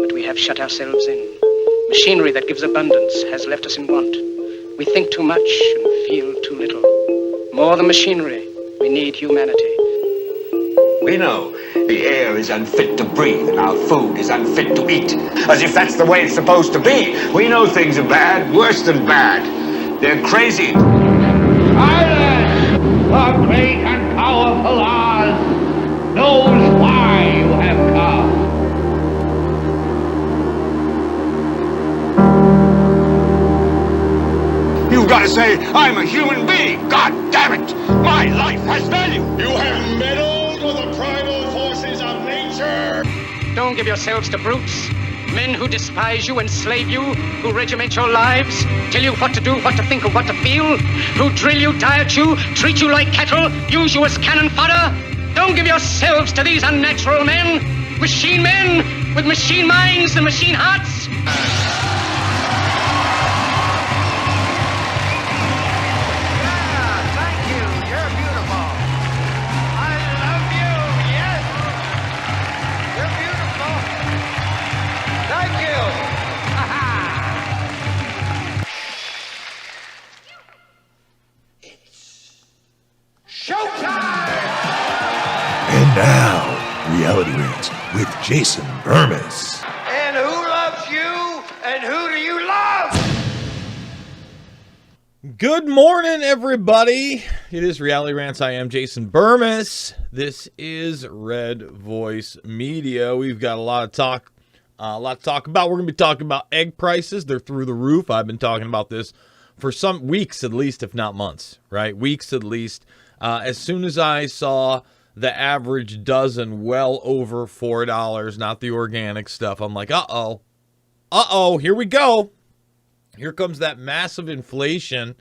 but we have shut ourselves in. Machinery that gives abundance has left us in want. We think too much and feel too little. More than machinery, we need humanity. We know the air is unfit to breathe and our food is unfit to eat, as if that's the way it's supposed to be. We know things are bad, worse than bad. They're crazy. Silence! The great and powerful Oz knows why you have come. You've got to say, I'm a human being. God damn it! My life has value. You have meddled with the primal forces of nature. Don't give yourselves to brutes. Men who despise you, enslave you, who regiment your lives, tell you what to do, what to think, or what to feel, who drill you, diet you, treat you like cattle, use you as cannon fodder. Don't give yourselves to these unnatural men with machine minds and machine hearts. And now, Reality Rants with Jason Bermas. And who loves you? And who do you love? Good morning, everybody. It is Reality Rants. I am Jason Bermas. This is Red Voice Media. We've got a lot to talk about. We're going to be talking about egg prices. They're through the roof. I've been talking about this for some weeks at least, if not months, right? Weeks at least. As soon as I saw the average dozen well over $4, not the organic stuff, I'm like, uh-oh, here we go. Here comes that massive inflation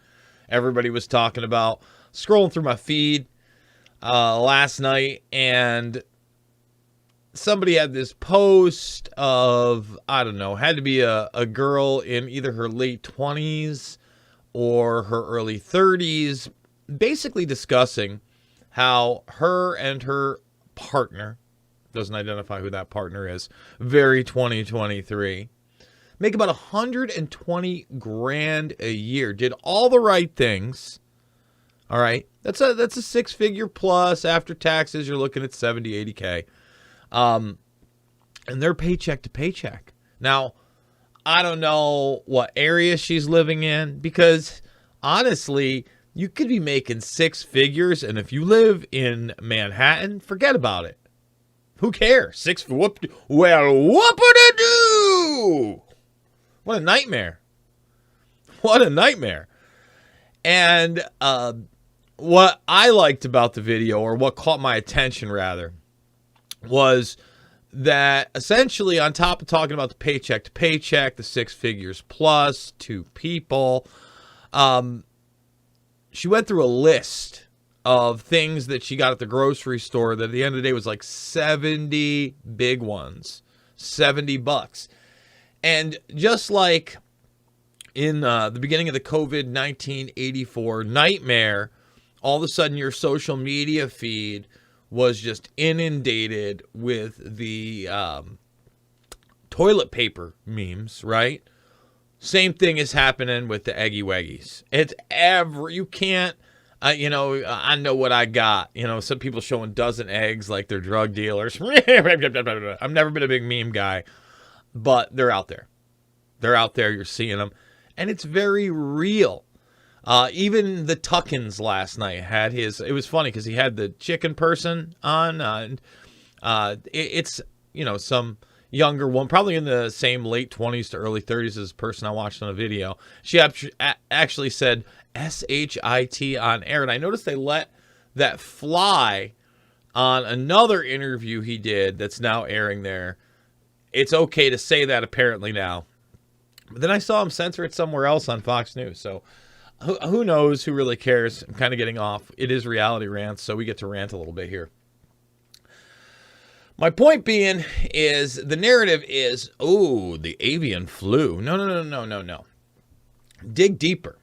everybody was talking about. Scrolling through my feed last night, and somebody had this post of, I don't know, had to be a girl in either her late 20s or her early 30s, basically discussing how her and her partner, doesn't identify who that partner is, very 2023, make about $120,000 a year. Did all the right things. All right. That's a six-figure plus. After taxes, you're looking at 70, 80K. And they're paycheck to paycheck. Now, I don't know what area she's living in, because honestly, you could be making six figures, and if you live in Manhattan, forget about it. Who cares? Whoop-a-da-doo! What a nightmare. What a nightmare. And what I liked about the video, or what caught my attention rather, was that essentially, on top of talking about the paycheck to paycheck, the six figures plus, two people, she went through a list of things that she got at the grocery store that at the end of the day was like 70 big ones, $70. And just like in the beginning of the COVID-19 84 nightmare, all of a sudden your social media feed was just inundated with the toilet paper memes, right? Same thing is happening with the Eggy Weggies. You can't, I know what I got. Some people showing dozen eggs like they're drug dealers. I've never been a big meme guy, but they're out there. They're out there. You're seeing them. And it's very real. Even the Tuckins last night had it was funny because he had the chicken person on. It's some younger one, probably in the same late 20s to early 30s as the person I watched on a video. She actually said SHIT on air, and I noticed they let that fly on another interview he did that's now airing there. It's okay to say that apparently now. But then I saw him censor it somewhere else on Fox News, so who knows, who really cares? I'm kind of getting off. It is Reality Rants, so we get to rant a little bit here. My point being is the narrative is, the avian flu. No. Dig deeper.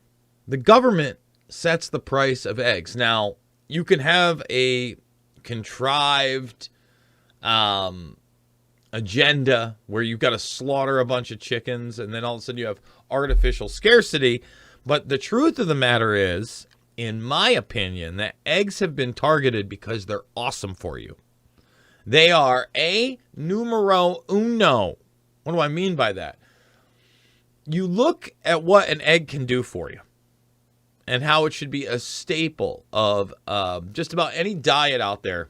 The government sets the price of eggs. Now, you can have a contrived agenda where you've got to slaughter a bunch of chickens and then all of a sudden you have artificial scarcity. But the truth of the matter is, in my opinion, that eggs have been targeted because they're awesome for you. They are a numero uno. What do I mean by that? You look at what an egg can do for you and how it should be a staple of just about any diet out there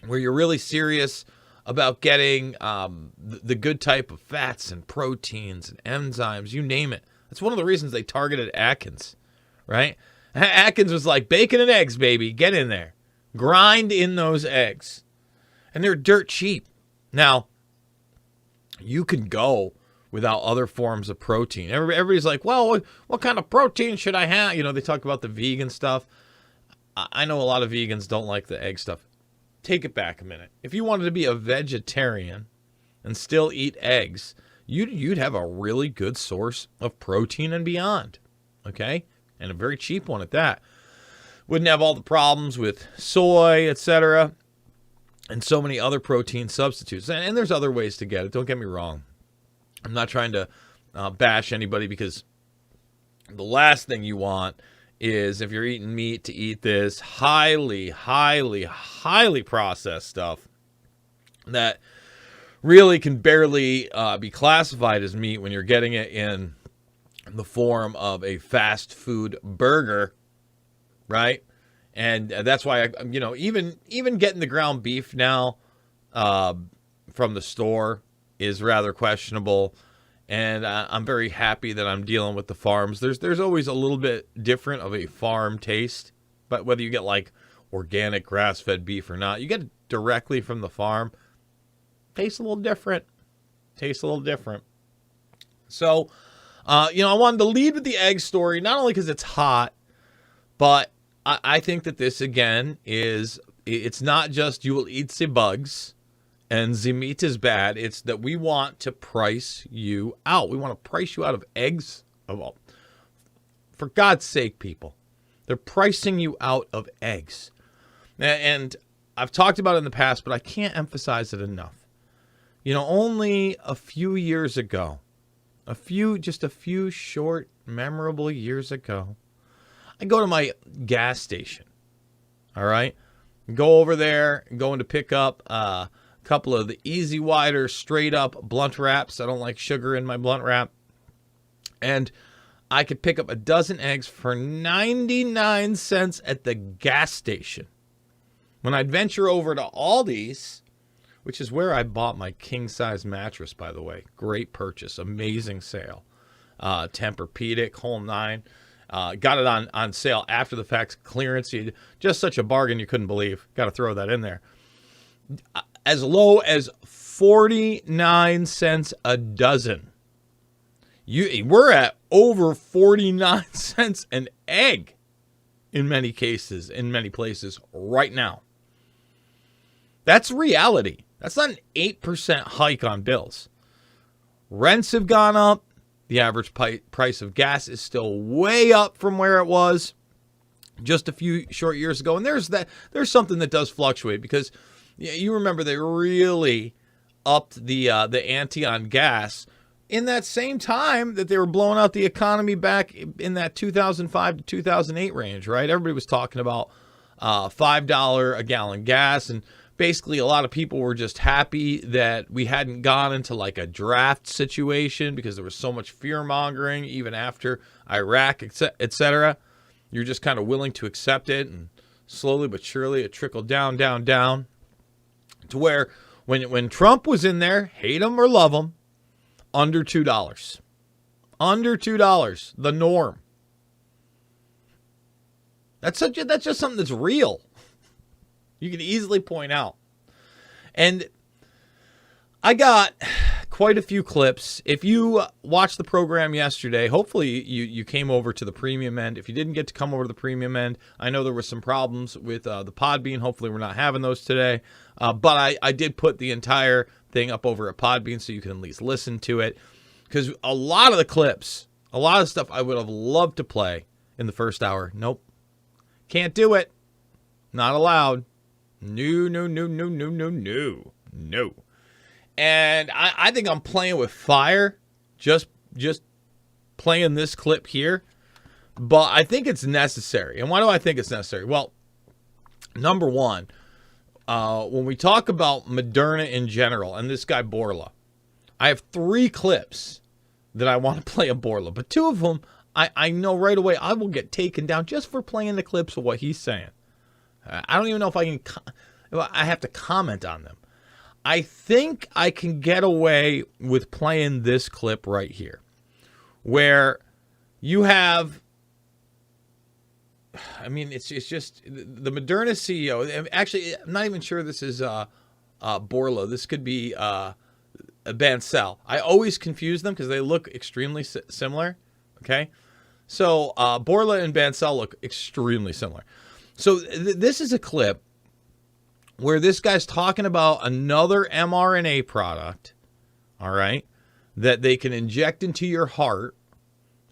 where you're really serious about getting the good type of fats and proteins and enzymes, you name it. That's one of the reasons they targeted Atkins, right? Atkins was like, bacon and eggs, baby. Get in there. Grind in those eggs. And they're dirt cheap. Now, you can go without other forms of protein. Everybody's like, well, what kind of protein should I have? You know, they talk about the vegan stuff. I know a lot of vegans don't like the egg stuff. Take it back a minute. If you wanted to be a vegetarian and still eat eggs, you'd have a really good source of protein and beyond, okay? And a very cheap one at that. Wouldn't have all the problems with soy, etc., and so many other protein substitutes. And there's other ways to get it. Don't get me wrong. I'm not trying to bash anybody, because the last thing you want is, if you're eating meat, to eat this highly, highly, highly processed stuff that really can barely be classified as meat when you're getting it in the form of a fast food burger, right? And that's why even getting the ground beef now from the store is rather questionable. And I'm very happy that I'm dealing with the farms. There's always a little bit different of a farm taste, but whether you get like organic grass-fed beef or not, you get it directly from the farm. Tastes a little different. So, I wanted to lead with the egg story, not only because it's hot, but I think that this, again, it's not just you will eat the bugs and the meat is bad. It's that we want to price you out. We want to price you out of eggs. For God's sake, people. They're pricing you out of eggs. And I've talked about it in the past, but I can't emphasize it enough. Only a few years ago, just a few short, memorable years ago, I go to my gas station, all right? Go over there, going to pick up a couple of the Easy Wider straight-up blunt wraps. I don't like sugar in my blunt wrap. And I could pick up a dozen eggs for 99 cents at the gas station. When I'd venture over to Aldi's, which is where I bought my king-size mattress, by the way. Great purchase. Amazing sale. Tempur-Pedic, whole nine. Got it on sale after the fact, clearance. Just such a bargain you couldn't believe. Got to throw that in there. As low as 49 cents a dozen. We're at over 49 cents an egg in many cases, in many places right now. That's reality. That's not an 8% hike on bills. Rents have gone up. The average price of gas is still way up from where it was just a few short years ago. And there's something that does fluctuate, because you remember they really upped the ante on gas in that same time that they were blowing out the economy back in that 2005 to 2008 range, right? Everybody was talking about $5 a gallon gas, and basically a lot of people were just happy that we hadn't gone into like a draft situation, because there was so much fear-mongering even after Iraq, etc. You're just kind of willing to accept it, and slowly but surely it trickled down, to where when Trump was in there, hate him or love him, under $2. Under $2, the norm. That's just something that's real. You can easily point out. And I got quite a few clips. If you watched the program yesterday, hopefully you came over to the premium end. If you didn't get to come over to the premium end, I know there were some problems with the Podbean. Hopefully we're not having those today. But I did put the entire thing up over at Podbean so you can at least listen to it. Because a lot of the clips, a lot of stuff I would have loved to play in the first hour. Nope. Can't do it. Not allowed. No. And I think I'm playing with fire, just playing this clip here. But I think it's necessary. And why do I think it's necessary? Well, number one, when we talk about Moderna in general, and this guy Borla, I have 3 clips that I want to play of Borla. But 2 of them, I know right away I will get taken down just for playing the clips of what he's saying. I don't even know if I have to comment on them. I think I can get away with playing this clip right here, where you have, I mean, it's just the Moderna CEO. Actually, I'm not even sure this is Borla. This could be Bancel. I always confuse them because they look extremely similar. Okay, so Borla and Bancel look extremely similar. So this is a clip where this guy's talking about another mRNA product, all right, that they can inject into your heart.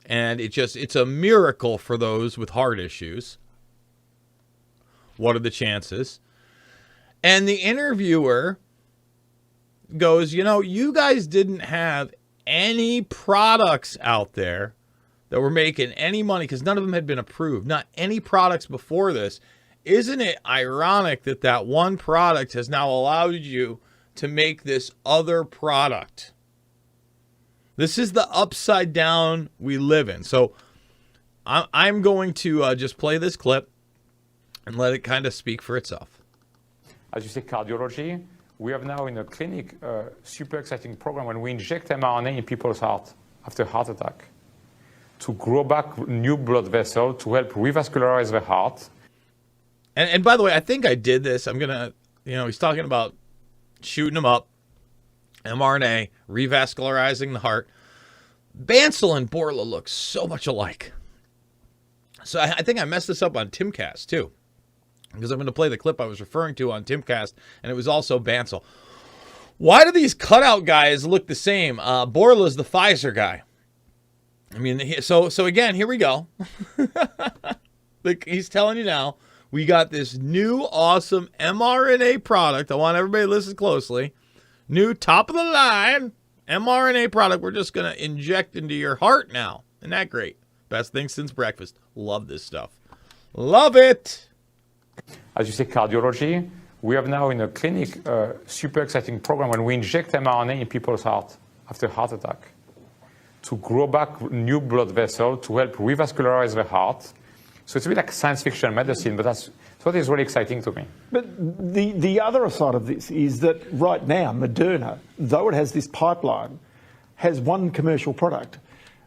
And it's a miracle for those with heart issues. What are the chances? And the interviewer goes, you guys didn't have any products out there that were making any money because none of them had been approved. Not any products before this. Isn't it ironic that one product has now allowed you to make this other product? This is the upside down we live in. So I'm going to just play this clip and let it kind of speak for itself. As you say, cardiology, we have now in a clinic a super exciting program when we inject mRNA in people's heart after heart attack to grow back new blood vessels to help revascularize the heart. And by the way, I think I did this. I'm going to, he's talking about shooting them up, mRNA, revascularizing the heart. Bancel and Borla look so much alike. So I think I messed this up on Timcast too, because I'm going to play the clip I was referring to on Timcast, and it was also Bancel. Why do these cutout guys look the same? Borla's the Pfizer guy. I mean, so again, here we go. He's telling you now, we got this new awesome mRNA product. I want everybody to listen closely. New top of the line mRNA product we're just going to inject into your heart now. Isn't that great? Best thing since breakfast. Love this stuff. Love it. As you say, cardiology, we have now in a clinic a super exciting program when we inject mRNA in people's heart after heart attack to grow back new blood vessels to help revascularize the heart. So it's a bit like science fiction medicine, but that's what is really exciting to me. But the other side of this is that right now, Moderna, though it has this pipeline, has one commercial product,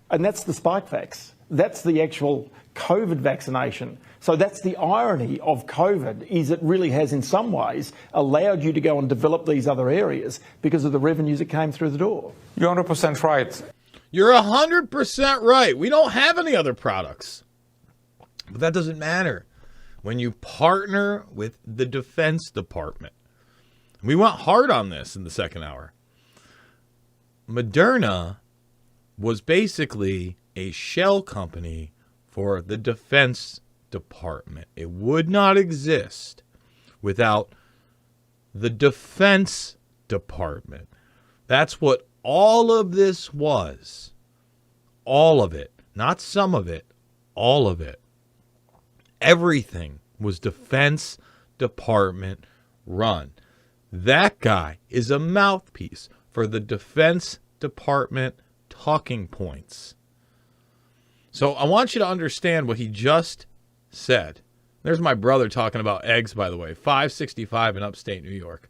and that's the Spikevax. That's the actual COVID vaccination. So that's the irony of COVID, is it really has in some ways allowed you to go and develop these other areas because of the revenues that came through the door. You're 100% right. You're 100% right. We don't have any other products. But that doesn't matter when you partner with the Defense Department. We went hard on this in the second hour. Moderna was basically a shell company for the Defense Department. It would not exist without the Defense Department. That's what all of this was. All of it. Not some of it. All of it. Everything was Defense Department run. That guy is a mouthpiece for the Defense Department talking points. So I want you to understand what he just said. There's my brother talking about eggs, by the way. $5.65 in upstate New York.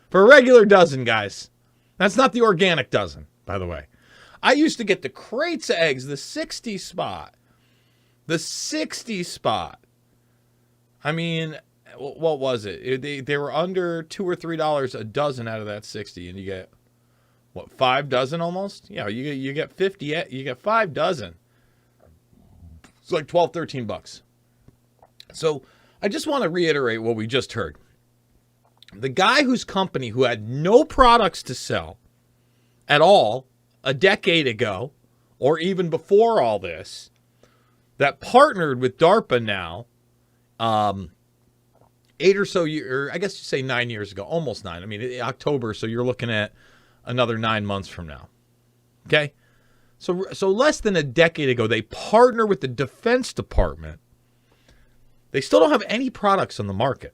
For a regular dozen, guys. That's not the organic dozen, by the way. I used to get the crates of eggs, the 60 spot. The 60 spot. I mean, what was it? They were under $2 or $3 a dozen out of that 60, and you get, what, 5 dozen almost? Yeah, you get 50, you get 5 dozen. It's like $12, $13. So I just want to reiterate what we just heard. The guy whose company, who had no products to sell at all a decade ago, or even before all this, that partnered with DARPA now, 8 or so years, I guess you say 9 years ago, almost 9. I mean, October, so you're looking at another 9 months from now. Okay? So less than a decade ago, they partner with the Defense Department. They still don't have any products on the market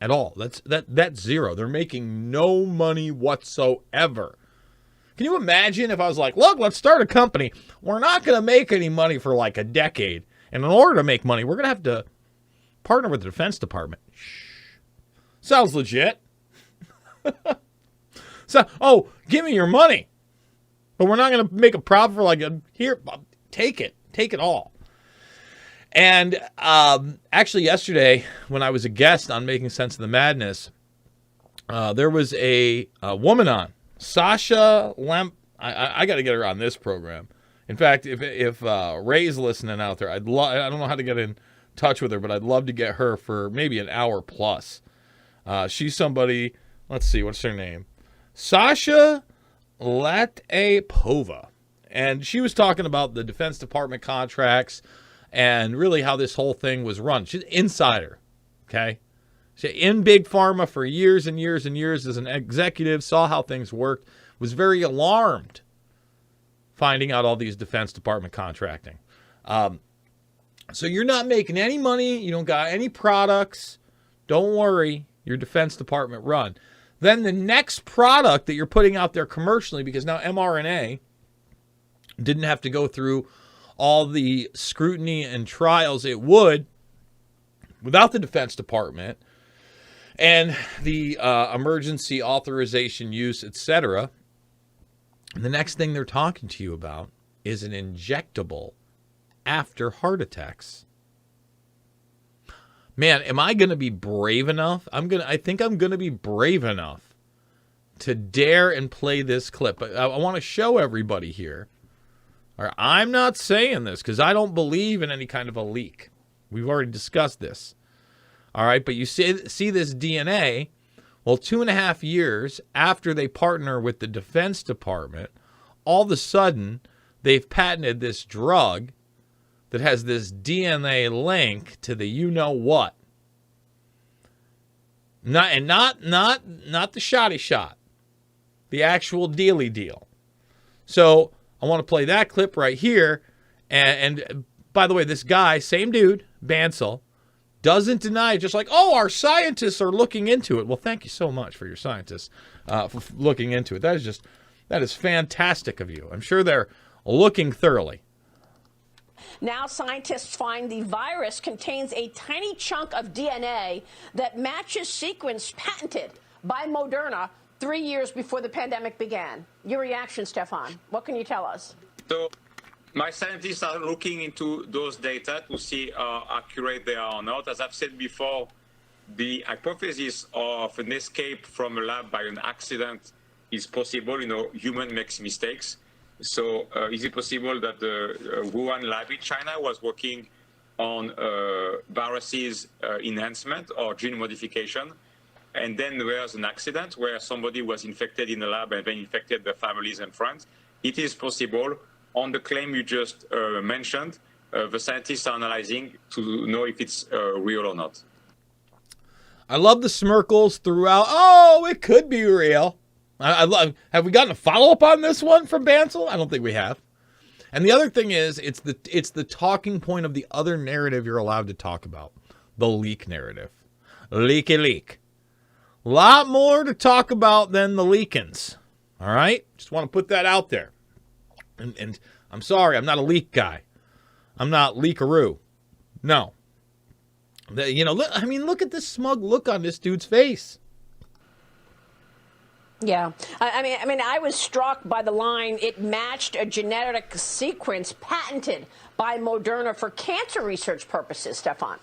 at all. That's zero. They're making no money whatsoever. Can you imagine if I was like, look, let's start a company. We're not going to make any money for like a decade. And in order to make money, we're going to have to partner with the Defense Department. Shh. Sounds legit. So, give me your money. But we're not going to make a profit for here, take it. Take it all. And actually yesterday, when I was a guest on Making Sense of the Madness, there was a woman on, Sasha Lemp. I got to get her on this program. In fact, if Ray's listening out there, I don't know how to get in touch with her, but I'd love to get her for maybe an hour plus. She's somebody, let's see, what's her name? Sasha Latapova. And she was talking about the Defense Department contracts and really how this whole thing was run. She's an insider, okay? She's in Big Pharma for years and years and years as an executive, saw how things worked, was very alarmed finding out all these Defense Department contracting. So you're not making any money. You don't got any products. Don't worry. Your Defense Department run. Then the next product that you're putting out there commercially, because now mRNA didn't have to go through all the scrutiny and trials it would without the Defense Department and the emergency authorization use, etc. The next thing they're talking to you about is an injectable after heart attacks. Man, am I going to be brave enough? I think I'm going to be brave enough to dare and play this clip. I want to show everybody here. All right, I'm not saying this because I don't believe in any kind of a leak. We've already discussed this. All right, but you see this DNA. Well, 2.5 years after they partner with the Defense Department, all of a sudden they've patented this drug that has this DNA link to the you-know-what. Not the shotty shot. The actual dealy deal. So I want to play that clip right here. And by the way, this guy, same dude, Bansal, doesn't deny it. Just like, oh, our scientists are looking into it. Well, thank you so much for your scientists for looking into it. That is fantastic of you. I'm sure they're looking thoroughly. Now scientists find the virus contains a tiny chunk of DNA that matches sequence patented by Moderna 3 years before the pandemic began. Your reaction, Stefan. What can you tell us? So my scientists are looking into those data to see how accurate they are or not. As I've said before, the hypothesis of an escape from a lab by an accident is possible. Human makes mistakes. So is it possible that the Wuhan lab in China was working on viruses enhancement or gene modification, and then there was an accident where somebody was infected in the lab and then infected their families and friends? It is possible. On the claim you just mentioned, the scientists are analyzing to know if it's real or not. I love the smirkles throughout. Oh, it could be real. I love. Have we gotten a follow-up on this one from Bansal? I don't think we have. And the other thing is, it's the talking point of the other narrative you're allowed to talk about, the leak narrative. Leaky leak. A lot more to talk about than the leakins. All right? Just want to put that out there. And I'm sorry, I'm not a leak guy. I'm not leakaroo. No. Look at this smug look on this dude's face. Yeah. I mean, I was struck by the line, it matched a genetic sequence patented by Moderna for cancer research purposes, Stefan.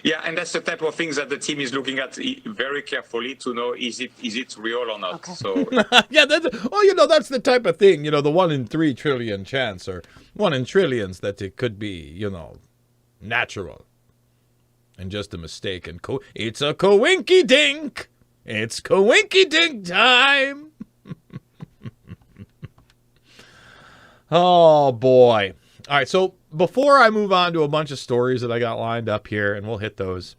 Yeah, and that's the type of things that the team is looking at very carefully to know is it real or not. Okay. So yeah, that's the type of thing, the 1 in 3 trillion chance, or 1 in trillions that it could be, natural and just a mistake. And it's a coinky dink. It's coinky dink time. Oh boy. All right, so before I move on to a bunch of stories that I got lined up here, and we'll hit those,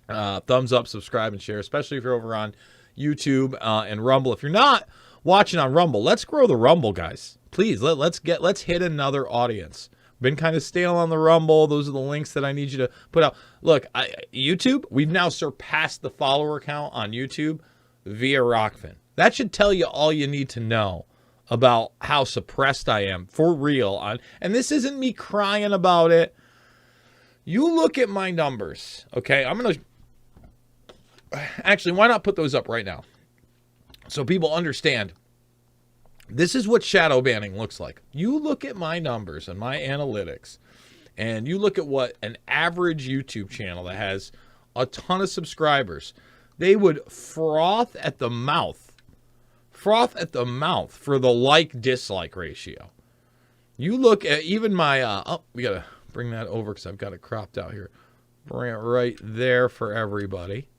thumbs up, subscribe, and share, especially if you're over on YouTube and Rumble. If you're not watching on Rumble, let's grow the Rumble, guys. Please, let's hit another audience. Been kind of stale on the Rumble. Those are the links that I need you to put out. Look, YouTube, we've now surpassed the follower count on YouTube via Rockfin. That should tell you all you need to know about how suppressed I am for real. And this isn't me crying about it. You look at my numbers, okay? Actually, why not put those up right now so people understand. This is what shadow banning looks like. You look at my numbers and my analytics, and you look at what an average YouTube channel that has a ton of subscribers, they would froth at the mouth for the like-dislike ratio. You look at even my, we got to bring that over because I've got it cropped out here. Bring it right there for everybody.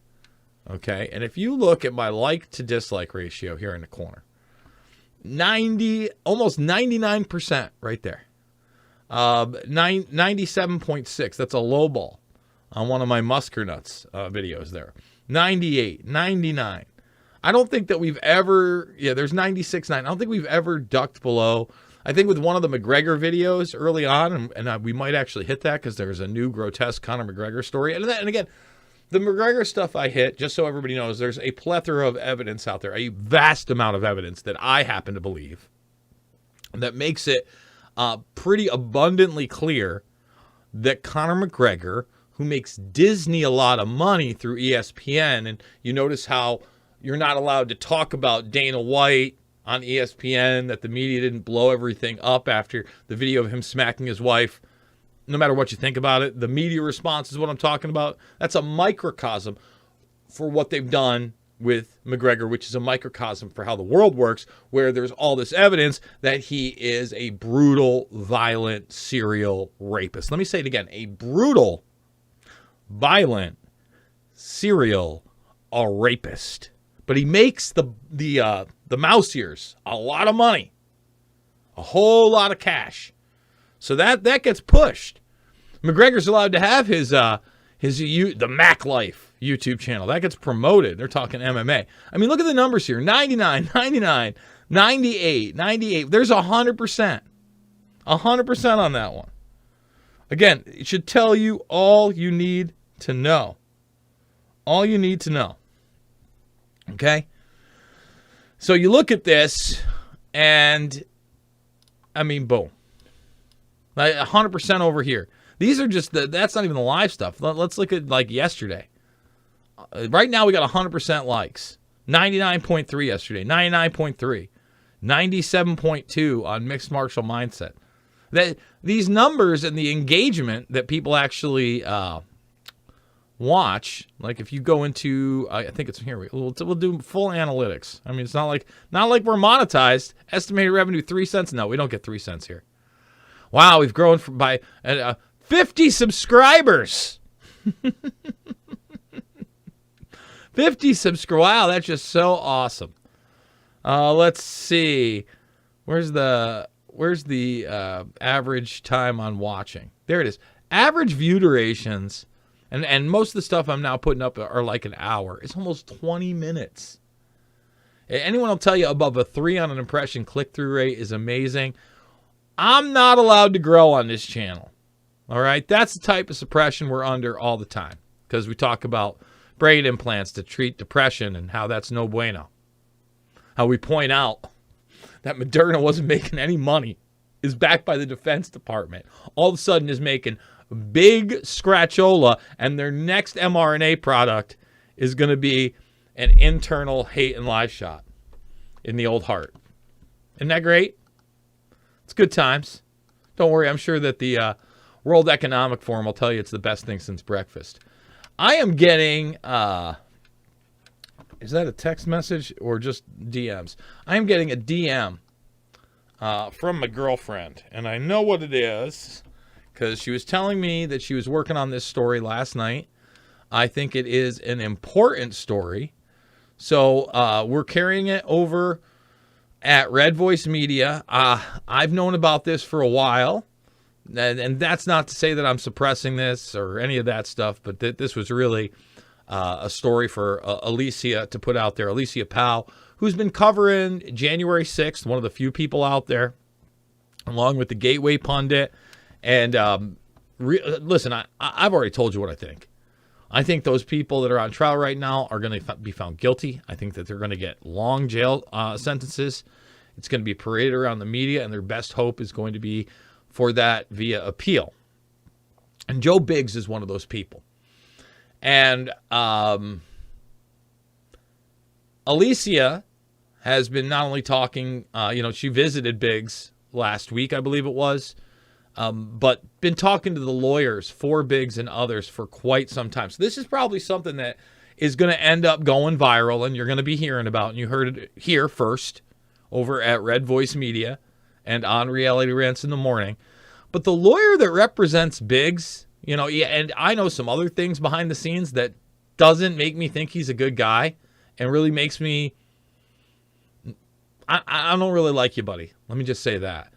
Okay, and if you look at my like-to-dislike ratio here in the corner, almost 99% right there. 97.6, that's a low ball on one of my Musker Nuts videos there. 98, 99. I don't think that we've ever, there's 96.9. I don't think we've ever ducked below. I think with one of the McGregor videos early on, and we might actually hit that because there's a new grotesque Conor McGregor story. And again, the McGregor stuff I hit, just so everybody knows, there's a plethora of evidence out there, a vast amount of evidence that I happen to believe that makes it pretty abundantly clear that Conor McGregor, who makes Disney a lot of money through ESPN, and you notice how you're not allowed to talk about Dana White on ESPN, that the media didn't blow everything up after the video of him smacking his wife. No matter what you think about it, the media response is what I'm talking about. That's a microcosm for what they've done with McGregor, which is a microcosm for how the world works, where there's all this evidence that he is a brutal, violent, serial rapist. Let me say it again. A brutal, violent, serial rapist. But he makes the mouse ears a lot of money. A whole lot of cash. So that gets pushed. McGregor's allowed to have his the Mac Life YouTube channel. That gets promoted. They're talking MMA. I mean, look at the numbers here. 99, 99, 98, 98. There's 100%. 100% on that one. Again, it should tell you all you need to know. All you need to know. Okay? So you look at this, and, I mean, boom. Like 100% over here. These are just that's not even the live stuff. Let's look at like yesterday. Right now we got 100% likes. 99.3 yesterday. 99.3. 97.2 on Mixed Martial Mindset. These numbers and the engagement that people actually watch, like if you go into, I think it's here. We'll do full analytics. I mean, it's not like we're monetized. Estimated revenue 3 cents. No, we don't get 3 cents here. Wow, we've grown by 50 subscribers. 50 subscribers. Wow, that's just so awesome. Let's see. Where's the average time on watching? There it is. Average view durations, and most of the stuff I'm now putting up are like an hour. It's almost 20 minutes. Anyone will tell you above a 3 on an impression click-through rate is amazing. I'm not allowed to grow on this channel. All right? That's the type of suppression we're under all the time because we talk about brain implants to treat depression and how that's no bueno. How we point out that Moderna wasn't making any money, is backed by the Defense Department, all of a sudden is making big scratchola, and their next mRNA product is going to be an internal hate and live shot in the old heart. Isn't that great? It's good times. Don't worry, I'm sure that the World Economic Forum will tell you it's the best thing since breakfast. I am getting, is that a text message or just DMs? I am getting a DM from my girlfriend, and I know what it is because she was telling me that she was working on this story last night. I think it is an important story. So we're carrying it over at Red Voice Media. I've known about this for a while, and that's not to say that I'm suppressing this or any of that stuff, but this was really a story for Alicia to put out there. Alicia Powell, who's been covering January 6th, one of the few people out there, along with the Gateway Pundit. And listen, I've already told you what I think. I think those people that are on trial right now are going to be found guilty. I think that they're going to get long jail sentences. It's going to be paraded around the media, and their best hope is going to be for that via appeal. And Joe Biggs is one of those people. And Alicia has been not only talking, she visited Biggs last week, I believe it was, but been talking to the lawyers for Biggs and others for quite some time. So this is probably something that is going to end up going viral, and you're going to be hearing about. And you heard it here first over at Red Voice Media and on Reality Rants in the Morning. But the lawyer that represents Biggs, and I know some other things behind the scenes that doesn't make me think he's a good guy and really makes me, I don't really like you, buddy. Let me just say that.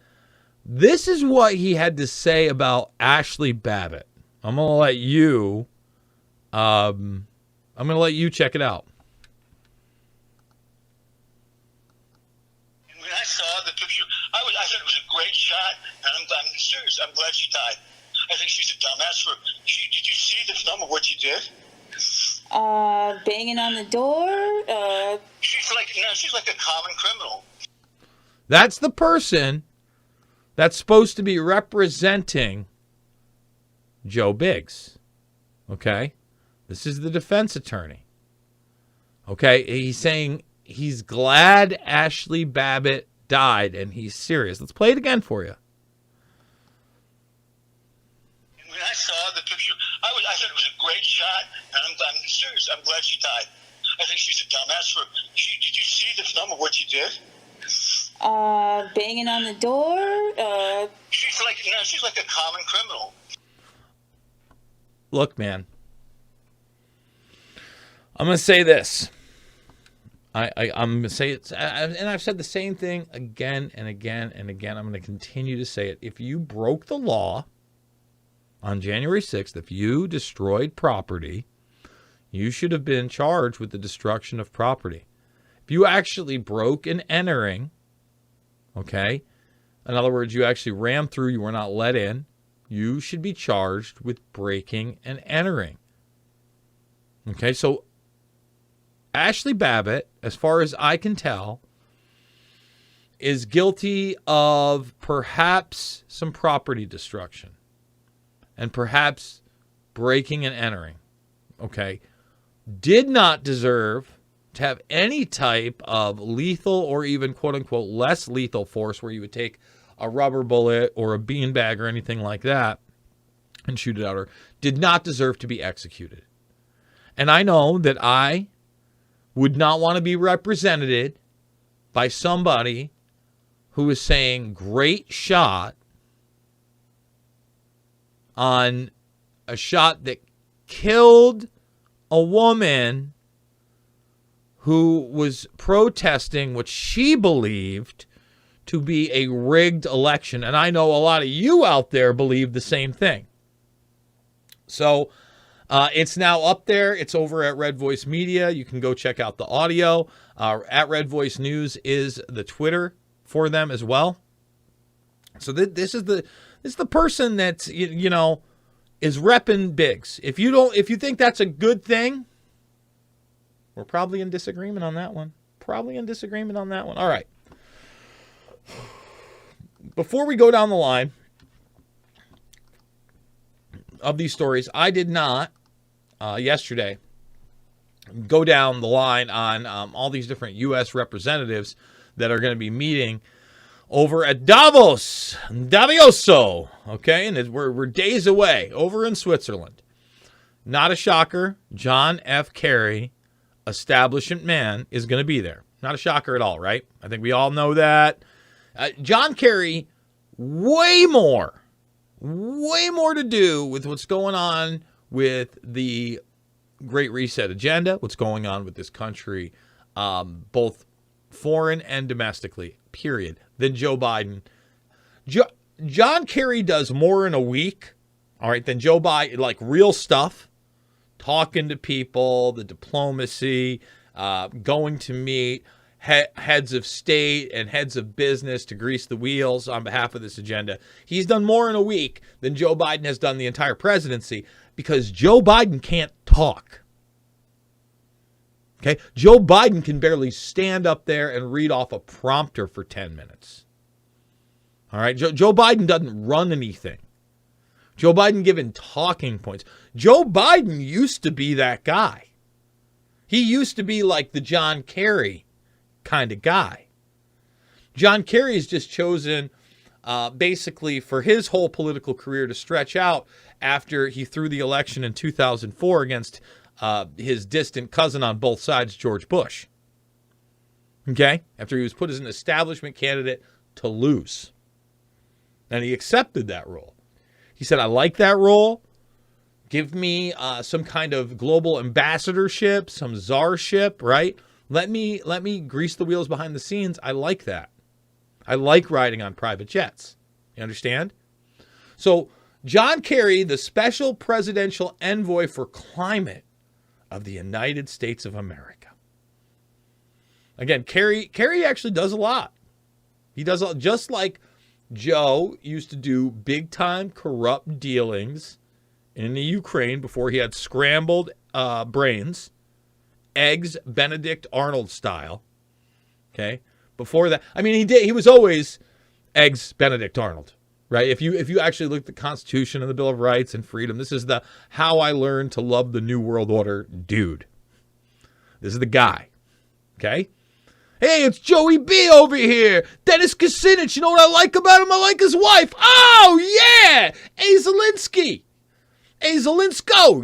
This is what he had to say about Ashley Babbitt. I'm going to let you, check it out. When I saw the picture, I thought it was a great shot, and I'm serious. I'm glad she died. I think she's a dumbass. Did you see the film of what she did? Banging on the door. She's like a common criminal. That's the person that's supposed to be representing Joe Biggs. Okay? This is the defense attorney. Okay? He's saying he's glad Ashley Babbitt died, and he's serious. Let's play it again for you. When I saw the picture, I thought it was a great shot, and I'm serious. I'm glad she died. I think she's a dumbass. Did you see the film of what she did? Banging on the door. She's like a common criminal. Look, man. I'm going to say this. I'm going to say it, and I've said the same thing again and again and again. I'm going to continue to say it. If you broke the law on January 6th, if you destroyed property, you should have been charged with the destruction of property. If you actually broke an entering, okay, in other words, you actually rammed through, you were not let in, you should be charged with breaking and entering. Okay, so Ashley Babbitt, as far as I can tell, is guilty of perhaps some property destruction and perhaps breaking and entering. Okay, did not deserve to have any type of lethal or even quote-unquote less lethal force where you would take a rubber bullet or a beanbag or anything like that and shoot it out, or did not deserve to be executed. And I know that I would not want to be represented by somebody who is saying great shot on a shot that killed a woman who was protesting what she believed to be a rigged election. And I know a lot of you out there believe the same thing. So it's now up there. It's over at Red Voice Media. You can go check out the audio. At Red Voice News is the Twitter for them as well. So this is the person that's, is repping Biggs. If you think that's a good thing, we're probably in disagreement on that one. All right. Before we go down the line of these stories, I did not yesterday go down the line on all these different U.S. representatives that are going to be meeting over at Davos, okay? And we're days away over in Switzerland. Not a shocker. John F. Kerry, establishment man, is going to be there. Not a shocker at all, right? I think we all know that. John Kerry, way more to do with what's going on with the Great Reset agenda, what's going on with this country, both foreign and domestically, period, than Joe Biden. John Kerry does more in a week, all right, than Joe Biden, like real stuff, talking to people, the diplomacy, going to meet heads of state and heads of business to grease the wheels on behalf of this agenda. He's done more in a week than Joe Biden has done the entire presidency because Joe Biden can't talk. Okay? Joe Biden can barely stand up there and read off a prompter for 10 minutes. All right? Joe Biden doesn't run anything. Joe Biden giving talking points. Joe Biden used to be that guy. He used to be like the John Kerry kind of guy. John Kerry is just chosen basically for his whole political career to stretch out after he threw the election in 2004 against his distant cousin on both sides, George Bush. Okay? After he was put as an establishment candidate to lose. And he accepted that role. He said, I like that role. Give me some kind of global ambassadorship, some czarship, right? Let me grease the wheels behind the scenes. I like that. I like riding on private jets. You understand? So John Kerry, the special presidential envoy for climate of the United States of America. Again, Kerry actually does a lot. He does just like Joe used to do big time corrupt dealings in the Ukraine before he had scrambled brains. Eggs Benedict Arnold style. Okay? Before that, I mean, he was always eggs Benedict Arnold, right? If you actually look at the Constitution and the Bill of Rights and freedom, this is the how I learned to love the New World Order dude. This is the guy. Okay? Hey, it's Joey B over here. Dennis Kucinich. You know what I like about him? I like his wife. Oh, yeah. Azelinski.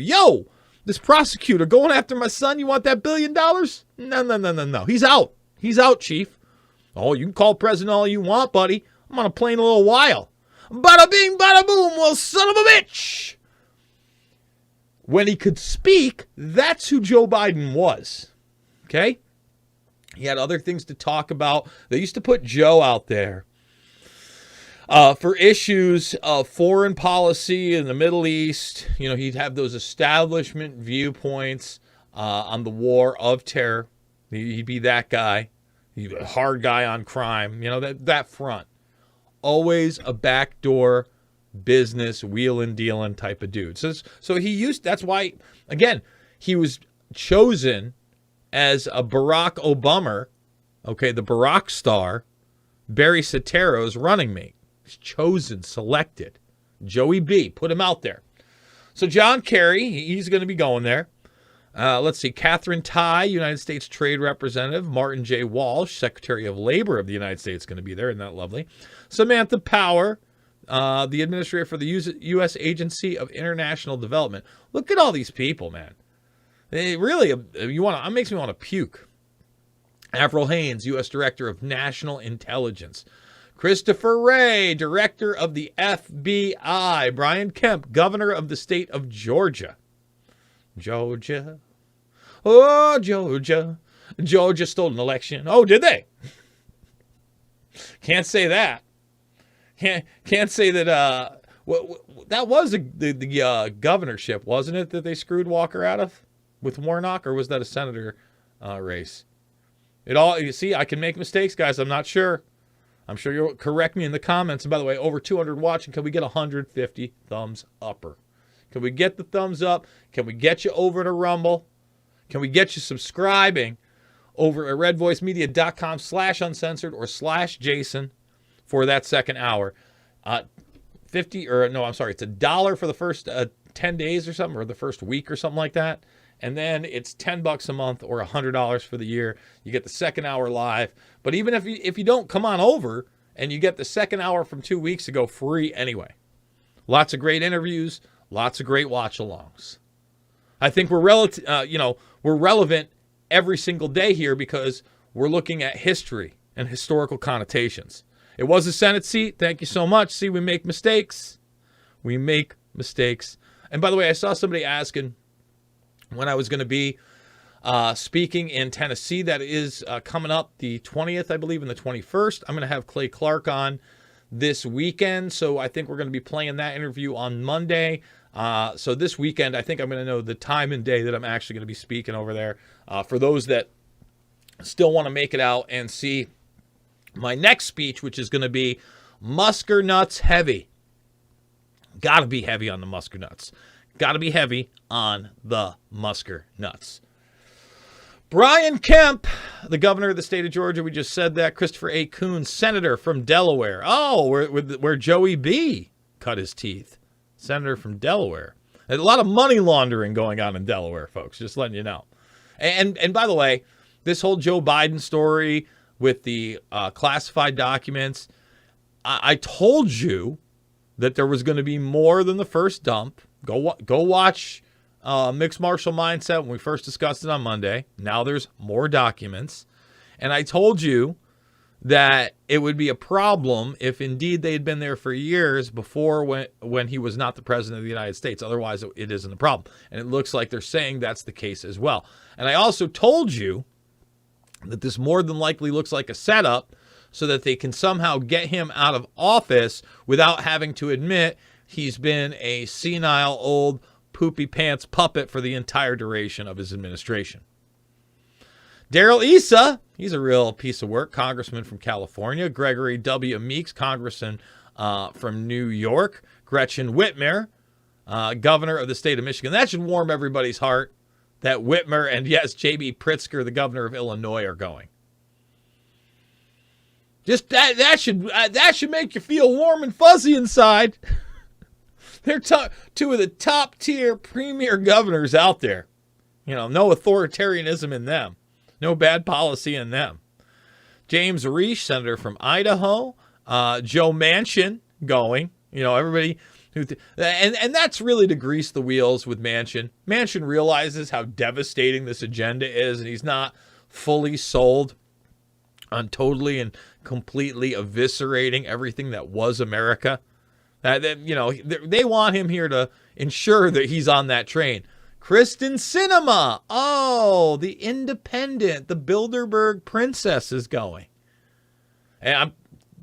Yo. This prosecutor going after my son, you want that $1 billion? No. He's out. He's out, Chief. Oh, you can call President all you want, buddy. I'm on a plane in a little while. Bada bing, bada boom. Well, son of a bitch. When he could speak, that's who Joe Biden was. Okay? He had other things to talk about. They used to put Joe out there for issues of foreign policy in the Middle East. You know, he'd have those establishment viewpoints on the war of terror. He'd be that guy. He'd be a hard guy on crime. You know, that front. Always a backdoor business, wheeling, dealing type of dude. So that's why, again, he was chosen as a Barack Obama, okay, the Barack star, Barry Soetoro's running mate. He's chosen, selected. Joey B, put him out there. So John Kerry, he's going to be going there. Let's see, Catherine Tai, United States Trade Representative. Martin J. Walsh, Secretary of Labor of the United States, going to be there. Isn't that lovely? Samantha Power, the administrator for the U.S. Agency of International Development. Look at all these people, man. They really, it makes me want to puke. Avril Haines, U.S. Director of National Intelligence. Christopher Wray, Director of the FBI. Brian Kemp, Governor of the state of Georgia. Georgia. Oh, Georgia. Georgia stole an election. Oh, did they? Can't say that. Can't say that. That was the governorship, wasn't it, that they screwed Walker out of with Warnock, or was that a senator race? You see, I can make mistakes, guys. I'm not sure. I'm sure you'll correct me in the comments. And by the way, over 200 watching. Can we get 150 thumbs upper? Can we get the thumbs up? Can we get you over to Rumble? Can we get you subscribing over at redvoicemedia.com/uncensored or /Jason for that second hour? It's $1 for the first 10 days or something, or the first week or something like that. And then it's $10 a month or $100 for the year. You get the second hour live. But even if you don't come on over and you get the second hour from 2 weeks ago free anyway. Lots of great interviews, lots of great watch-alongs. I think we're relevant every single day here because we're looking at history and historical connotations. It was a Senate seat. Thank you so much. See, we make mistakes. We make mistakes. And by the way, I saw somebody asking when I was going to be speaking in Tennessee. That is coming up the 20th, I believe, and the 21st. I'm going to have Clay Clark on this weekend, so I think we're going to be playing that interview on Monday. So this weekend, I think I'm going to know the time and day that I'm actually going to be speaking over there. For those that still want to make it out and see my next speech, which is going to be Musker Nuts heavy. Got to be heavy on the Musker Nuts. Got to be heavy on the Musker Nuts. Brian Kemp, the governor of the state of Georgia, we just said that. Christopher A. Coons, senator from Delaware. Oh, where Joey B. cut his teeth. Senator from Delaware. There's a lot of money laundering going on in Delaware, folks, just letting you know. And by the way, this whole Joe Biden story with the classified documents, I told you that there was going to be more than the first dump. Go watch Mixed Martial Mindset when we first discussed it on Monday. Now there's more documents. And I told you that it would be a problem if indeed they had been there for years before when he was not the president of the United States. Otherwise, it isn't a problem. And it looks like they're saying that's the case as well. And I also told you that this more than likely looks like a setup so that they can somehow get him out of office without having to admit he's been a senile, old, poopy pants puppet for the entire duration of his administration. Darrell Issa, he's a real piece of work, congressman from California. Gregory W. Meeks, congressman from New York. Gretchen Whitmer, governor of the state of Michigan. That should warm everybody's heart that Whitmer and, yes, J.B. Pritzker, the governor of Illinois, are going. Just that should make you feel warm and fuzzy inside. They're two of the top-tier premier governors out there. You know, no authoritarianism in them. No bad policy in them. James Risch, senator from Idaho. Joe Manchin going. You know, everybody who and that's really to grease the wheels with Manchin. Manchin realizes how devastating this agenda is, and he's not fully sold on totally and completely eviscerating everything that was America. You know, they want him here to ensure that he's on that train. Kristen Sinema. Oh, the independent, the Bilderberg princess is going. And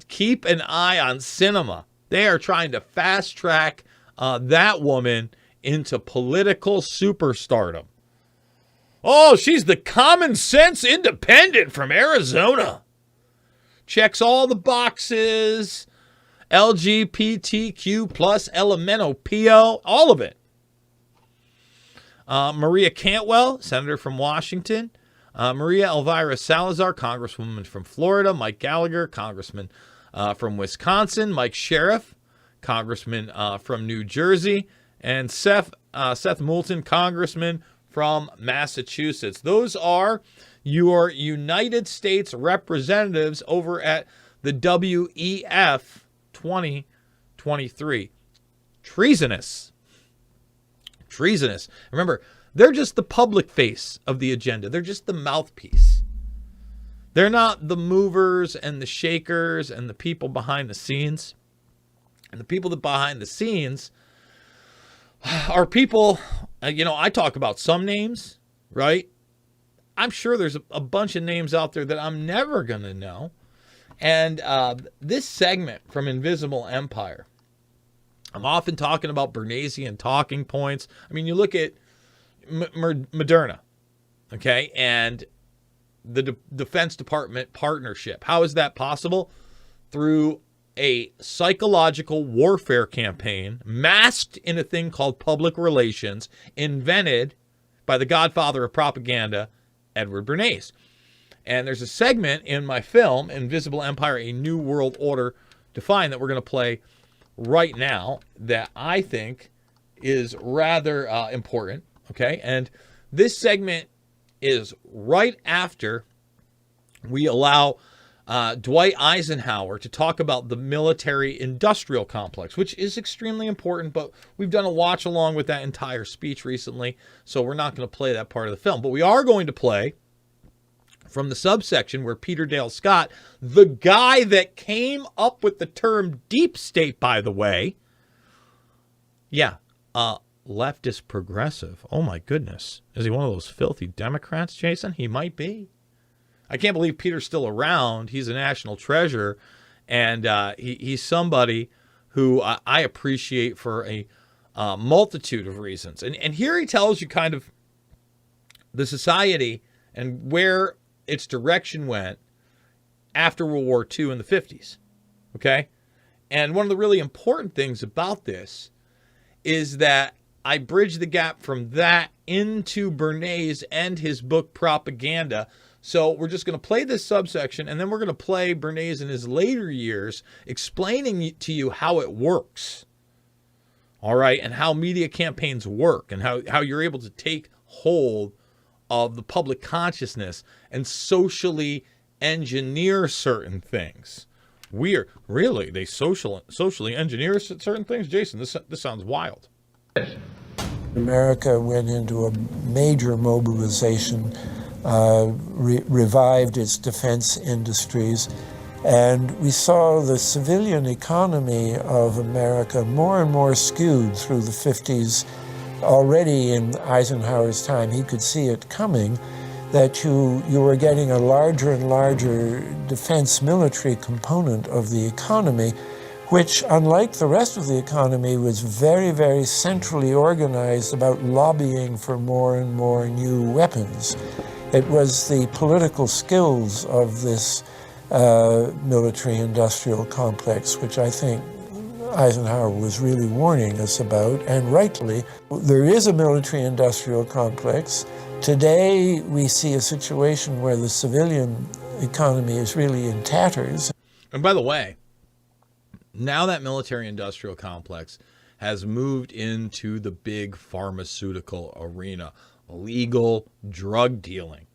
keep an eye on Sinema. They are trying to fast track that woman into political superstardom. Oh, she's the common sense independent from Arizona. Checks all the boxes. LGBTQ plus Elemento PO, all of it. Maria Cantwell, senator from Washington. Maria Elvira Salazar, congresswoman from Florida. Mike Gallagher, congressman from Wisconsin. Mike Sheriff, congressman from New Jersey. And Seth Moulton, congressman from Massachusetts. Those are your United States representatives over at the WEF 2023. Treasonous. Remember, they're just the public face of the agenda. They're just the mouthpiece. They're not the movers and the shakers and the people behind the scenes. And the people that behind the scenes are people, I talk about some names, right? I'm sure there's a bunch of names out there that I'm never going to know. And this segment from Invisible Empire, I'm often talking about Bernaysian talking points. I mean, you look at Moderna, okay, and the Defense Department partnership. How is that possible? Through a psychological warfare campaign masked in a thing called public relations, invented by the godfather of propaganda, Edward Bernays. And there's a segment in my film, Invisible Empire, A New World Order Defined, that we're going to play right now that I think is rather important, okay? And this segment is right after we allow Dwight Eisenhower to talk about the military-industrial complex, which is extremely important, but we've done a watch-along with that entire speech recently, so we're not going to play that part of the film. But we are going to play from the subsection where Peter Dale Scott, the guy that came up with the term deep state, by the way, leftist progressive. Oh, my goodness. Is he one of those filthy Democrats, Jason? He might be. I can't believe Peter's still around. He's a national treasure, and he's somebody who I appreciate for a multitude of reasons. And here he tells you kind of the society and where its direction went after World War II in the 50s. Okay? And one of the really important things about this is that I bridge the gap from that into Bernays and his book Propaganda. So we're just going to play this subsection, and then we're going to play Bernays in his later years explaining to you how it works. All right, and how media campaigns work, and how you're able to take hold of the public consciousness and socially engineer certain things. They socially engineer certain things? Jason, this sounds wild. America went into a major mobilization, revived its defense industries, and we saw the civilian economy of America more and more skewed through the 50s. Already in Eisenhower's time, he could see it coming, that you were getting a larger and larger defense military component of the economy, which, unlike the rest of the economy, was very, very centrally organized about lobbying for more and more new weapons. It was the political skills of this military-industrial complex, which I think Eisenhower was really warning us about, and rightly. There is a military-industrial complex. Today, we see a situation where the civilian economy is really in tatters. And by the way, now that military-industrial complex has moved into the big pharmaceutical arena, illegal drug dealing.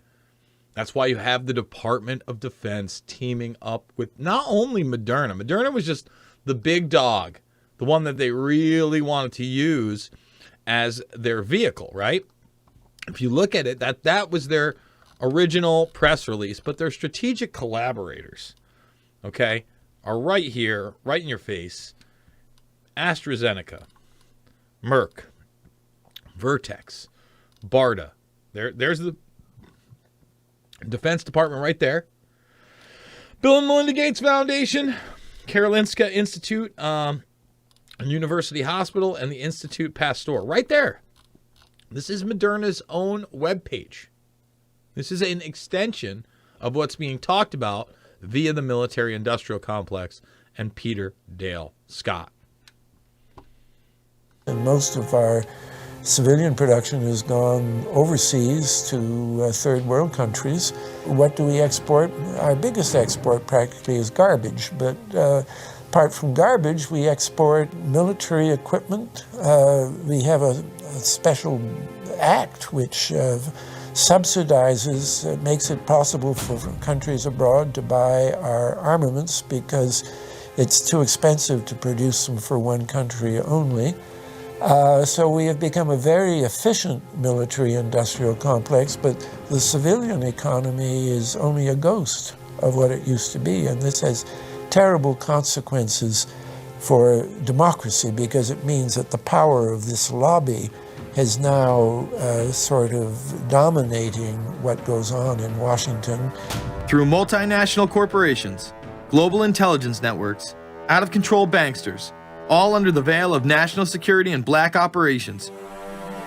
That's why you have the Department of Defense teaming up with not only Moderna. Moderna was just the big dog, the one that they really wanted to use as their vehicle, right? If you look at it, that was their original press release, but their strategic collaborators, okay, are right here, right in your face. AstraZeneca, Merck, Vertex, BARDA. There's the Defense Department right there. Bill and Melinda Gates Foundation, Karolinska Institute, University Hospital, and the Institute Pasteur. Right there. This is Moderna's own webpage. This is an extension of what's being talked about via the military-industrial complex and Peter Dale Scott. And most of our civilian production has gone overseas to third world countries. What do we export? Our biggest export practically is garbage, but apart from garbage, we export military equipment. We have a special act which subsidizes, makes it possible for countries abroad to buy our armaments because it's too expensive to produce them for one country only. So we have become a very efficient military-industrial complex, but the civilian economy is only a ghost of what it used to be, and this has terrible consequences for democracy because it means that the power of this lobby is now sort of dominating what goes on in Washington. Through multinational corporations, global intelligence networks, out-of-control banksters, all under the veil of national security and black operations,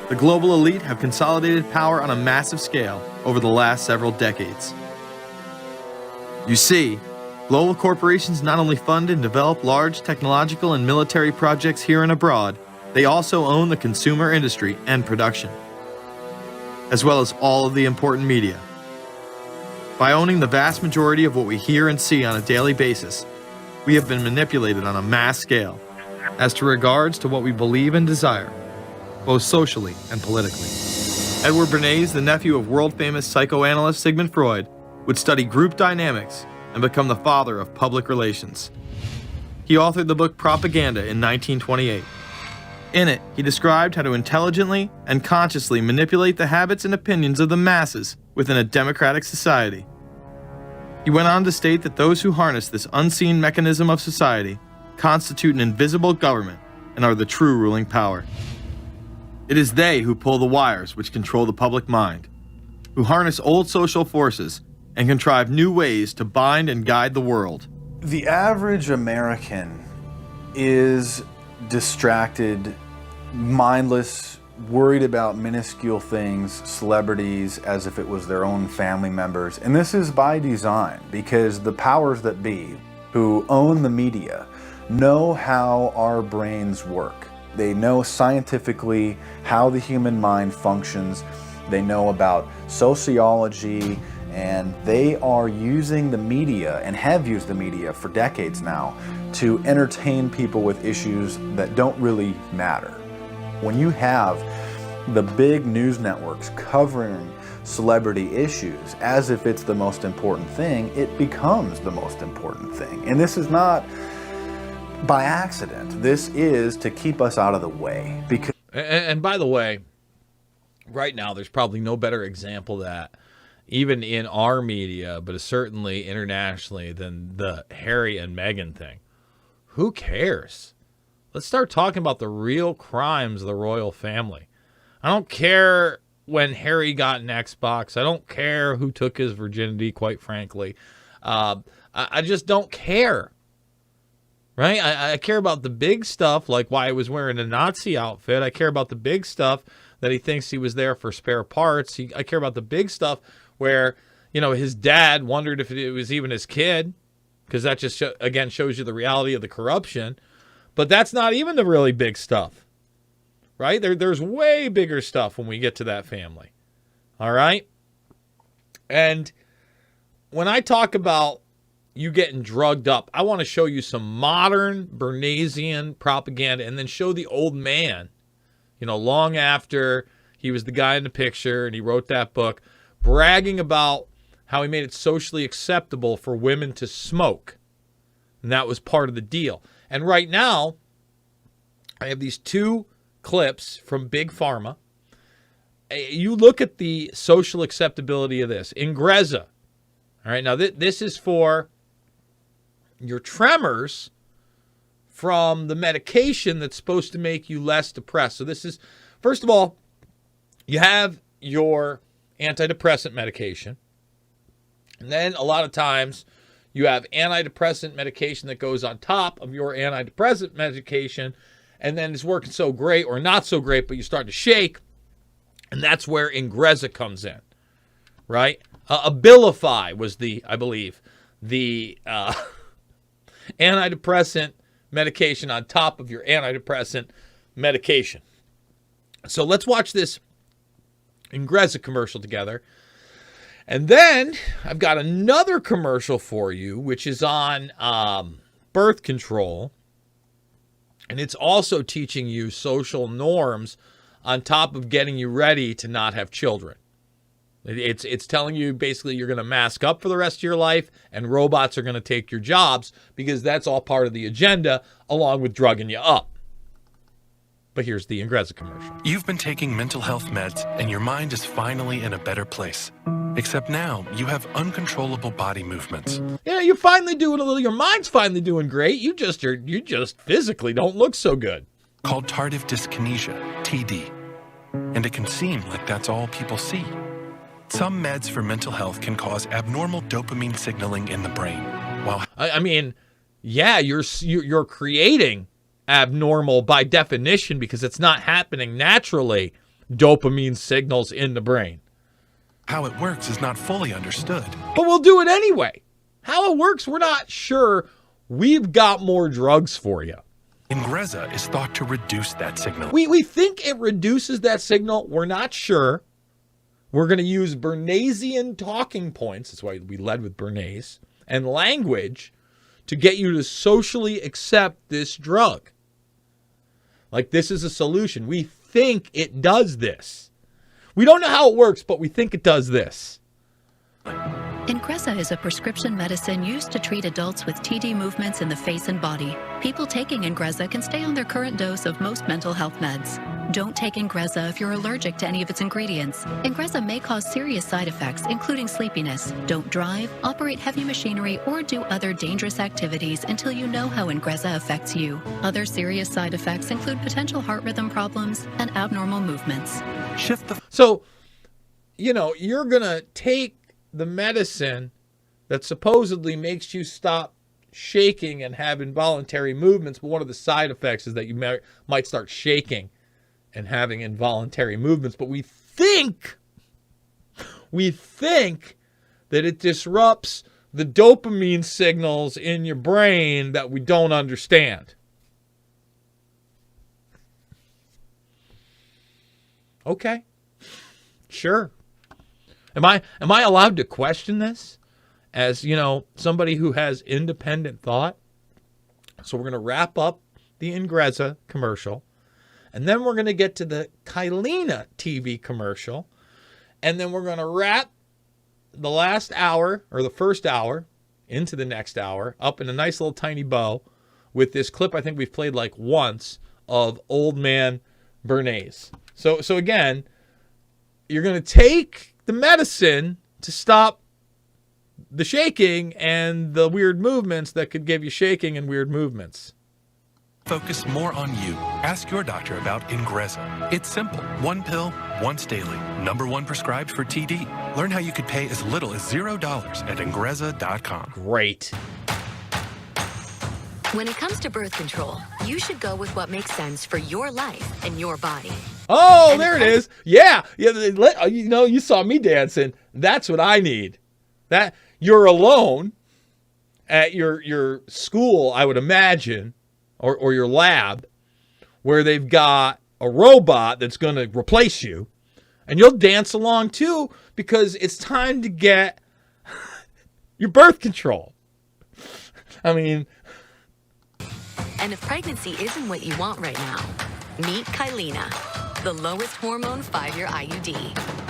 the global elite have consolidated power on a massive scale over the last several decades. You see, global corporations not only fund and develop large technological and military projects here and abroad, they also own the consumer industry and production, as well as all of the important media. By owning the vast majority of what we hear and see on a daily basis, we have been manipulated on a mass scale as to regards to what we believe and desire, both socially and politically. Edward Bernays, the nephew of world-famous psychoanalyst Sigmund Freud, would study group dynamics and become the father of public relations. He authored the book Propaganda in 1928. In it, he described how to intelligently and consciously manipulate the habits and opinions of the masses within a democratic society. He went on to state that those who harness this unseen mechanism of society constitute an invisible government and are the true ruling power. It is they who pull the wires which control the public mind, who harness old social forces and contrive new ways to bind and guide the world. The average American is distracted mindless, worried about minuscule things, celebrities, as if it was their own family members. And this is by design, because the powers that be, who own the media, know how our brains work. They know scientifically how the human mind functions. They know about sociology, and they are using the media, and have used the media for decades now, to entertain people with issues that don't really matter. When you have the big news networks covering celebrity issues as if it's the most important thing, it becomes the most important thing. And this is not by accident. This is to keep us out of the way. Because and by the way, right now there's probably no better example of that, even in our media, but certainly internationally, than the Harry and Meghan thing. Who cares? Let's start talking about the real crimes of the royal family. I don't care when Harry got an Xbox. I don't care who took his virginity, quite frankly. I just don't care. Right? I care about the big stuff, like why he was wearing a Nazi outfit. I care about the big stuff that he thinks he was there for spare parts. I care about the big stuff where, his dad wondered if it was even his kid, because that just, again, shows you the reality of the corruption. But that's not even the really big stuff, right? There's way bigger stuff when we get to that family, all right? And when I talk about you getting drugged up, I want to show you some modern Bernaysian propaganda and then show the old man, long after he was the guy in the picture and he wrote that book, bragging about how he made it socially acceptable for women to smoke. And that was part of the deal. And right now, I have these two clips from Big Pharma. You look at the social acceptability of this. Ingrezza. All right, now this is for your tremors from the medication that's supposed to make you less depressed. So this is, first of all, you have your antidepressant medication. And then a lot of times you have antidepressant medication that goes on top of your antidepressant medication, and then it's working so great or not so great, but you start to shake, and that's where Ingrezza comes in, right? Abilify was I believe, the antidepressant medication on top of your antidepressant medication. So let's watch this Ingrezza commercial together. And then I've got another commercial for you, which is on birth control. And it's also teaching you social norms on top of getting you ready to not have children. It's telling you basically you're going to mask up for the rest of your life and robots are going to take your jobs, because that's all part of the agenda, along with drugging you up. But here's the Ingrezza commercial. You've been taking mental health meds and your mind is finally in a better place. Except now you have uncontrollable body movements. Yeah, you're finally doing a little, your mind's finally doing great. You just physically don't look so good. Called tardive dyskinesia, TD. And it can seem like that's all people see. Some meds for mental health can cause abnormal dopamine signaling in the brain. While I mean, yeah, you're creating abnormal by definition, because it's not happening naturally, dopamine signals in the brain. How it works is not fully understood. But we'll do it anyway. How it works, we're not sure. We've got more drugs for you. Ingrezza is thought to reduce that signal. We think it reduces that signal. We're not sure. We're going to use Bernaysian talking points. That's why we led with Bernays, and language to get you to socially accept this drug. Like this is a solution. We think it does this. We don't know how it works, but we think it does this. Ingrezza is a prescription medicine used to treat adults with TD movements in the face and body. People taking Ingrezza can stay on their current dose of most mental health meds. Don't take Ingrezza if you're allergic to any of its ingredients. Ingrezza may cause serious side effects, including sleepiness. Don't drive, operate heavy machinery, or do other dangerous activities until you know how Ingrezza affects you. Other serious side effects include potential heart rhythm problems and abnormal movements. So, you're going to take the medicine that supposedly makes you stop shaking and have involuntary movements, but one of the side effects is that you might start shaking and having involuntary movements, but we think that it disrupts the dopamine signals in your brain that we don't understand. Okay. Sure. Am I allowed to question this as, somebody who has independent thought? So we're going to wrap up the Ingrezza commercial, and then we're going to get to the Kylina TV commercial, and then we're going to wrap the last hour, or the first hour, into the next hour, up in a nice little tiny bow with this clip I think we've played like once of Old Man Bernays. So again, you're going to take the medicine to stop the shaking and the weird movements that could give you shaking and weird movements. Focus more on you. Ask your doctor about Ingrezza. It's simple. One pill, once daily. #1 prescribed for TD. Learn how you could pay as little as $0 at Ingrezza.com. Great. When it comes to birth control, you should go with what makes sense for your life and your body. Oh, there it is. Yeah. You saw me dancing. That's what I need. That you're alone at your school, I would imagine, or your lab, where they've got a robot that's going to replace you, and you'll dance along too because it's time to get your birth control. I mean, and if pregnancy isn't what you want right now, meet Kylina, the lowest hormone 5-year IUD.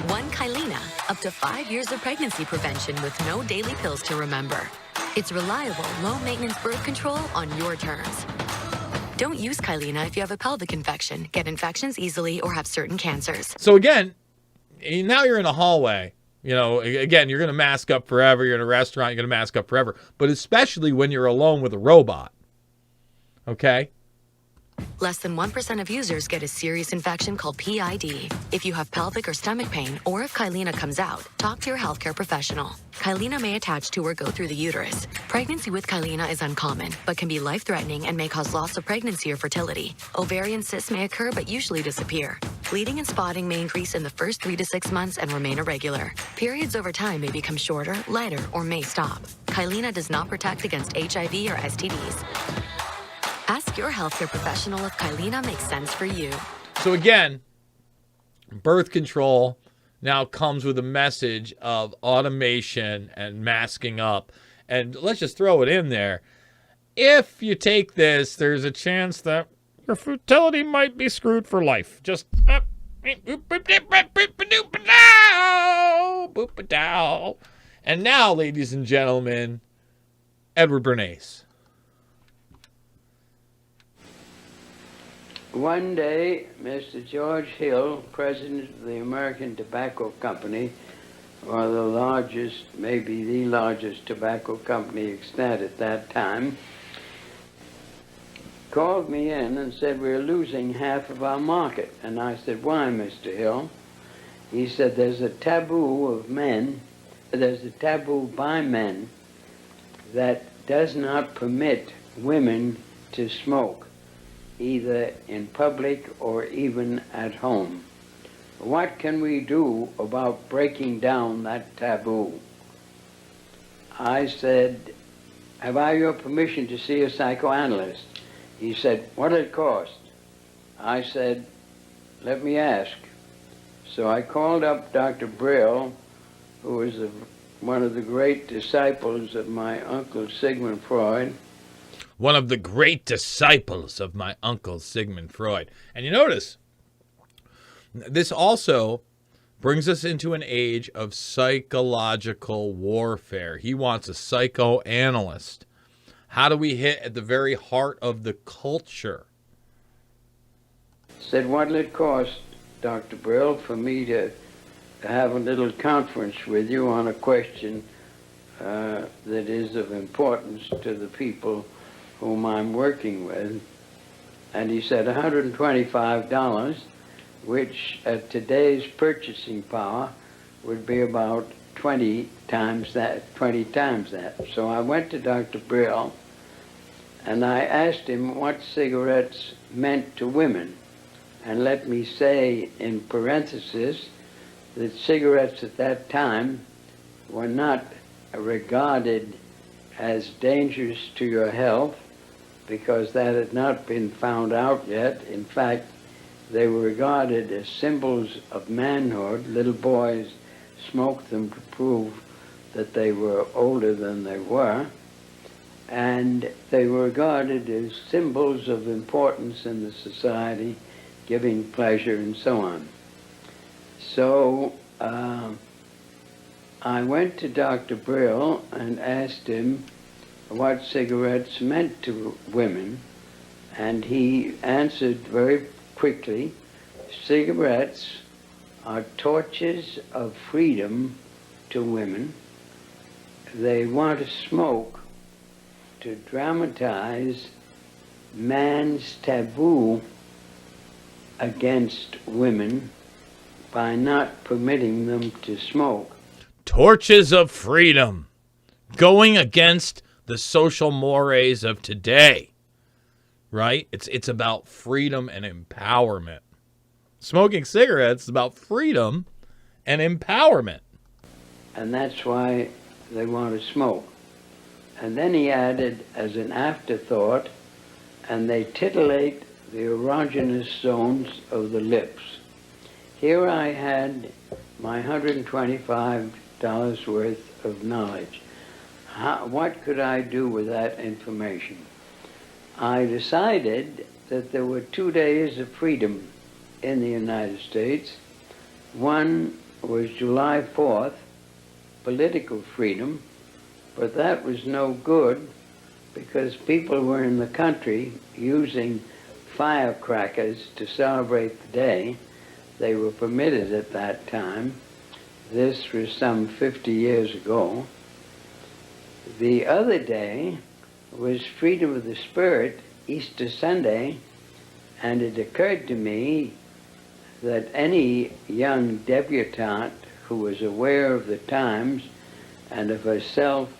One Kylina, up to 5 years of pregnancy prevention with no daily pills to remember. It's reliable, low-maintenance birth control on your terms. Don't use Kylina if you have a pelvic infection, get infections easily, or have certain cancers. So again, now you're in a hallway. Again, you're going to mask up forever. You're in a restaurant, you're going to mask up forever. But especially when you're alone with a robot. Okay? Less than 1% of users get a serious infection called PID. If you have pelvic or stomach pain, or if Kylina comes out, talk to your healthcare professional. Kylina may attach to or go through the uterus. Pregnancy with Kylina is uncommon, but can be life-threatening and may cause loss of pregnancy or fertility. Ovarian cysts may occur but usually disappear. Bleeding and spotting may increase in the first 3 to 6 months and remain irregular. Periods over time may become shorter, lighter, or may stop. Kylina does not protect against HIV or STDs. Ask your healthcare professional if Kylina makes sense for you. So again, birth control now comes with a message of automation and masking up. And let's just throw it in there. If you take this, there's a chance that your fertility might be screwed for life. Just and now, ladies and gentlemen, Edward Bernays. One day, Mr. George Hill, president of the American Tobacco Company, or the largest, maybe the largest tobacco company extant at that time, called me in and said, we're losing half of our market. And I said, why, Mr. Hill? He said, there's a taboo by men that does not permit women to smoke, either in public or even at home. What can we do about breaking down that taboo? I said, have I your permission to see a psychoanalyst? He said, what'll it cost? I said, let me ask. So I called up Dr. Brill, who was one of the great disciples of my uncle Sigmund Freud. One of the great disciples of my uncle Sigmund Freud. And you notice, this also brings us into an age of psychological warfare. He wants a psychoanalyst. How do we hit at the very heart of the culture? Said, what'll it cost, Dr. Brill, for me to have a little conference with you on a question that is of importance to the people whom I'm working with? And he said $125, which at today's purchasing power would be about 20 times that. So I went to Dr. Brill and I asked him what cigarettes meant to women. And let me say in parenthesis that cigarettes at that time were not regarded as dangerous to your health because that had not been found out yet. In fact, they were regarded as symbols of manhood. Little boys smoked them to prove that they were older than they were. And they were regarded as symbols of importance in the society, giving pleasure and so on. So I went to Dr. Brill and asked him what cigarettes meant to women, and he answered very quickly, cigarettes are torches of freedom to women. They want to smoke to dramatize man's taboo against women by not permitting them to smoke. Torches of freedom, going against the social mores of today, right? It's about freedom and empowerment. Smoking cigarettes is about freedom and empowerment. And that's why they want to smoke. And then he added, as an afterthought, and they titillate the erogenous zones of the lips. Here I had my $125 worth of knowledge. What could I do with that information? I decided that there were 2 days of freedom in the United States. One was July 4th, political freedom, but that was no good because people were in the country using firecrackers to celebrate the day. They were permitted at that time. This was some 50 years ago. The other day was Freedom of the Spirit, Easter Sunday, and it occurred to me that any young debutante who was aware of the times and of herself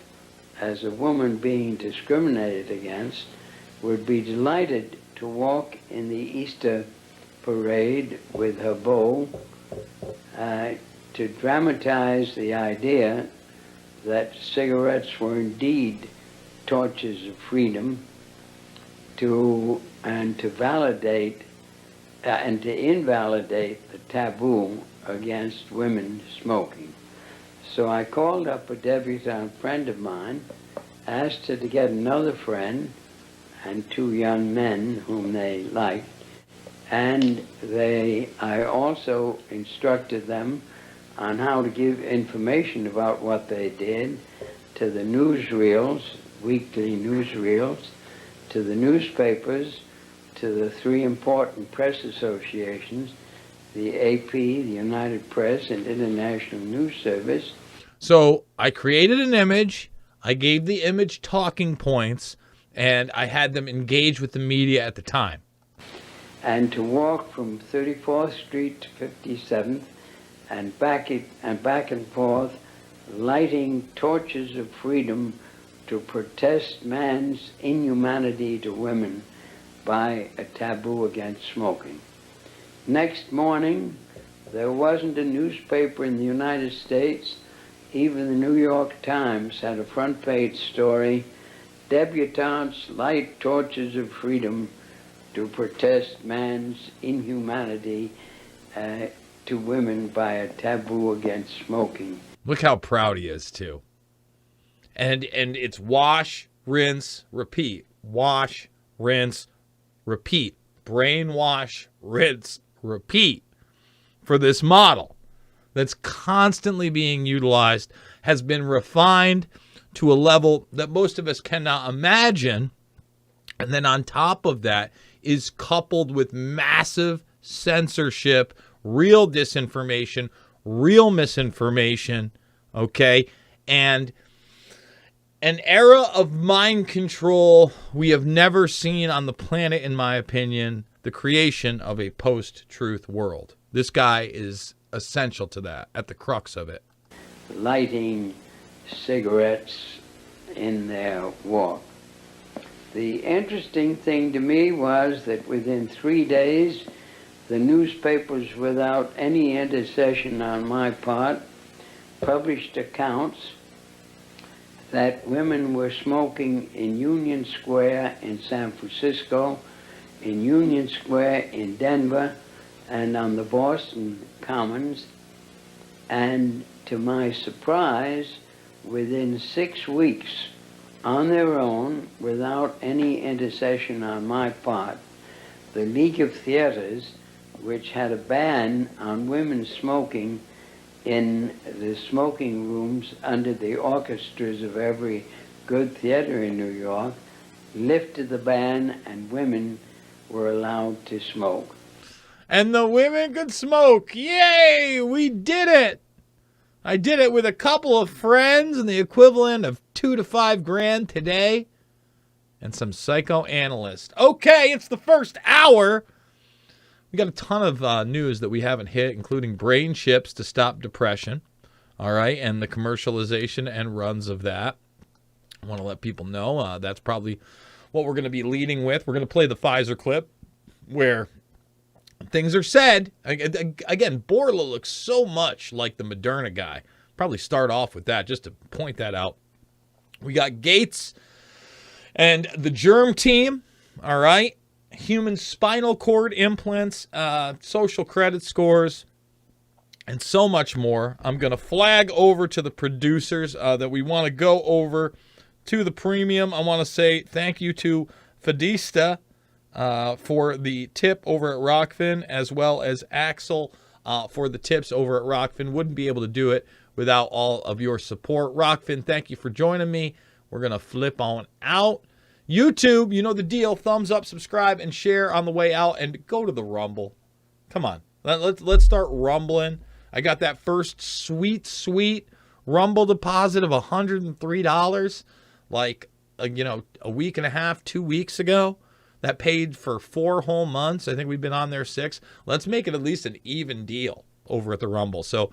as a woman being discriminated against would be delighted to walk in the Easter parade with her bow to dramatize the idea that cigarettes were indeed torches of freedom, and to validate and to invalidate the taboo against women smoking. So I called up a debutante friend of mine, asked her to get another friend and 2 young men whom they liked, and I also instructed them on how to give information about what they did to the newsreels, weekly newsreels, to the newspapers, to the 3 important press associations, the AP, the United Press, and International News Service. So I created an image, I gave the image talking points, and I had them engage with the media at the time. And to walk from 34th Street to 57th and back and forth, lighting torches of freedom to protest man's inhumanity to women by a taboo against smoking. Next morning, there wasn't a newspaper in the United States, even the New York Times had a front page story, debutantes light torches of freedom to protest man's inhumanity to women by a taboo against smoking. Look how proud he is, too. And it's wash, rinse, repeat. Wash, rinse, repeat. Brainwash, rinse, repeat. For this model that's constantly being utilized, has been refined to a level that most of us cannot imagine. And then on top of that is coupled with massive censorship, real disinformation, real misinformation, okay? And an era of mind control we have never seen on the planet, in my opinion, the creation of a post-truth world. This guy is essential to that, at the crux of it. Lighting cigarettes in their walk. The interesting thing to me was that within 3 days, The newspapers, without any intercession on my part, published accounts that women were smoking in Union Square in San Francisco, in Union Square in Denver, and on the Boston Commons. And to my surprise, within 6 weeks, on their own, without any intercession on my part, the League of Theaters, which had a ban on women smoking in the smoking rooms under the orchestras of every good theater in New York, lifted the ban and women were allowed to smoke. And the women could smoke. Yay! We did it! I did it with a couple of friends and the equivalent of $2 to $5 grand today. And some psychoanalyst. Okay, it's the first hour. We got a ton of news that we haven't hit, including brain chips to stop depression. All right, and the commercialization and runs of that. I want to let people know that's probably what we're going to be leading with. We're going to play the Pfizer clip where things are said. Again, Borla looks so much like the Moderna guy. Probably start off with that just to point that out. We got Gates and the germ team, all right? Human spinal cord implants, social credit scores, and so much more. I'm going to flag over to the producers that we want to go over to the premium. I want to say thank you to Fadista for the tip over at Rockfin, as well as Axel for the tips over at Rockfin. Wouldn't be able to do it without all of your support. Rockfin, thank you for joining me. We're going to flip on out. YouTube, you know the deal. Thumbs up, subscribe, and share on the way out. And go to the Rumble. Come on. Let's start rumbling. I got that first sweet Rumble deposit of $103 like, a week and a half, 2 weeks ago. That paid for 4 whole months. I think we've been on there 6. Let's make it at least an even deal over at the Rumble. So